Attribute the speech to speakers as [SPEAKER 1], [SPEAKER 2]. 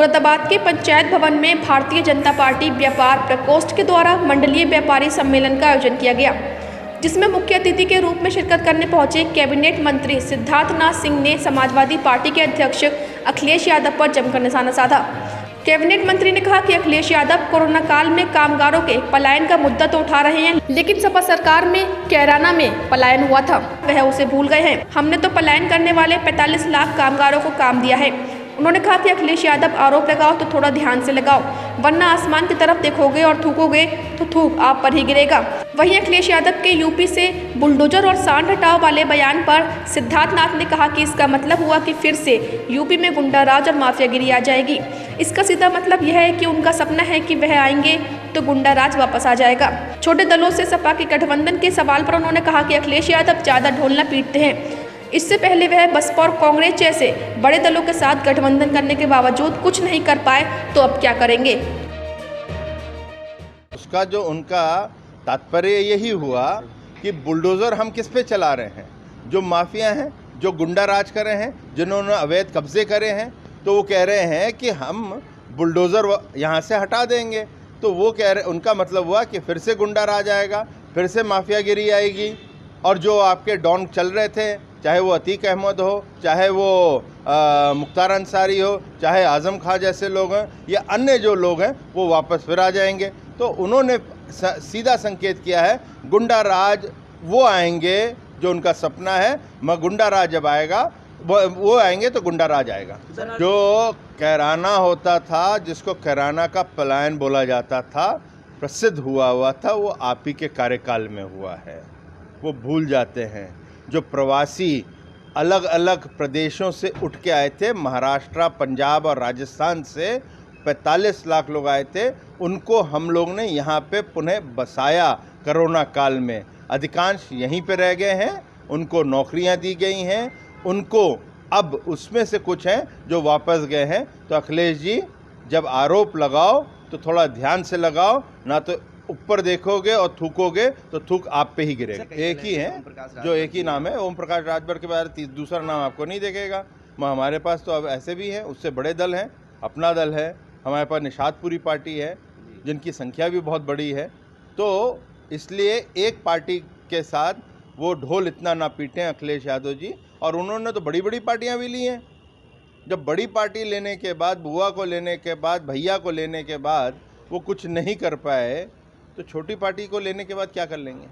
[SPEAKER 1] मुरादाबाद के पंचायत भवन में भारतीय जनता पार्टी व्यापार प्रकोष्ठ के द्वारा मंडलीय व्यापारी सम्मेलन का आयोजन किया गया, जिसमें मुख्य अतिथि के रूप में शिरकत करने पहुंचे कैबिनेट मंत्री सिद्धार्थनाथ सिंह ने समाजवादी पार्टी के अध्यक्ष अखिलेश यादव पर जमकर निशाना साधा। कैबिनेट मंत्री ने कहा कि अखिलेश यादव कोरोना काल में कामगारों के पलायन का मुद्दा तो उठा रहे हैं, लेकिन सपा सरकार में कैराना में पलायन हुआ था, वह उसे भूल गए हैं। हमने तो पलायन करने वाले 45 लाख कामगारों को काम दिया है। उन्होंने कहा कि अखिलेश यादव आरोप लगाओ तो थोड़ा ध्यान से लगाओ, वरना आसमान की तरफ देखोगे और थूकोगे तो थूक आप पर ही गिरेगा। वहीं अखिलेश यादव के यूपी से बुलडोजर और सांड हटाओ वाले बयान पर सिद्धार्थनाथ ने कहा कि इसका मतलब हुआ कि फिर से यूपी में गुंडा राज और माफियागिरी आ जाएगी। इसका सीधा मतलब यह है कि उनका सपना है कि वह आएंगे तो गुंडा राज वापस आ जाएगा। छोटे दलों से सपा के गठबंधन के सवाल पर उन्होंने कहा कि अखिलेश यादव ज़्यादा ढोल न पीटते हैं। इससे पहले वह बसपा और कांग्रेस जैसे बड़े दलों के साथ गठबंधन करने के बावजूद कुछ नहीं कर पाए, तो अब क्या करेंगे।
[SPEAKER 2] उसका जो उनका तात्पर्य यही हुआ कि बुलडोज़र हम किस पे चला रहे हैं, जो माफिया हैं, जो गुंडा राज कर रहे हैं, जिन्होंने अवैध कब्जे करे हैं, तो वो कह रहे हैं कि हम बुलडोज़र यहाँ से हटा देंगे। तो वो कह रहे, उनका मतलब हुआ कि फिर से गुंडा राज आएगा, फिर से माफियागिरी आएगी। और जो आपके डॉन चल रहे थे, चाहे वो अतीक अहमद हो, चाहे वो मुख्तार अंसारी हो, चाहे आज़म खां जैसे लोग हैं या अन्य जो लोग हैं, वो वापस फिर आ जाएंगे। तो उन्होंने सीधा संकेत किया है गुंडा राज वो आएंगे जो उनका सपना है, मगर गुंडा राज जब आएगा वो आएंगे तो गुंडा राज आएगा। जो कैराना होता था, जिसको कैराना का पलायन बोला जाता था, प्रसिद्ध हुआ था, वो आप ही के कार्यकाल में हुआ है। वो भूल जाते हैं। जो प्रवासी अलग अलग प्रदेशों से उठ के आए थे, महाराष्ट्र, पंजाब और राजस्थान से 45 लाख लोग आए थे, उनको हम लोग ने यहाँ पे पुनः बसाया कोरोना काल में। अधिकांश यहीं पे रह गए हैं, उनको नौकरियाँ दी गई हैं, उनको अब उसमें से कुछ हैं जो वापस गए हैं। तो अखिलेश जी, जब आरोप लगाओ तो थोड़ा ध्यान से लगाओ, ना तो ऊपर देखोगे और थूकोगे तो थूक आप पे ही गिरेगा। एक ही है, जो एक ही नाम है, ओम प्रकाश राजभर के बाद दूसरा नाम आपको नहीं देखेगा। हमारे पास तो अब ऐसे भी हैं, उससे बड़े दल हैं, अपना दल है, हमारे पास निषादपुरी पार्टी है जिनकी संख्या भी बहुत बड़ी है। तो इसलिए एक पार्टी के साथ वो ढोल इतना ना पीटें अखिलेश यादव जी। और उन्होंने तो बड़ी बड़ी पार्टियाँ भी ली हैं। जब बड़ी पार्टी लेने के बाद, बुआ को लेने के बाद, भैया को लेने के बाद वो कुछ नहीं कर पाए, तो छोटी पार्टी को लेने के बाद क्या कर लेंगे।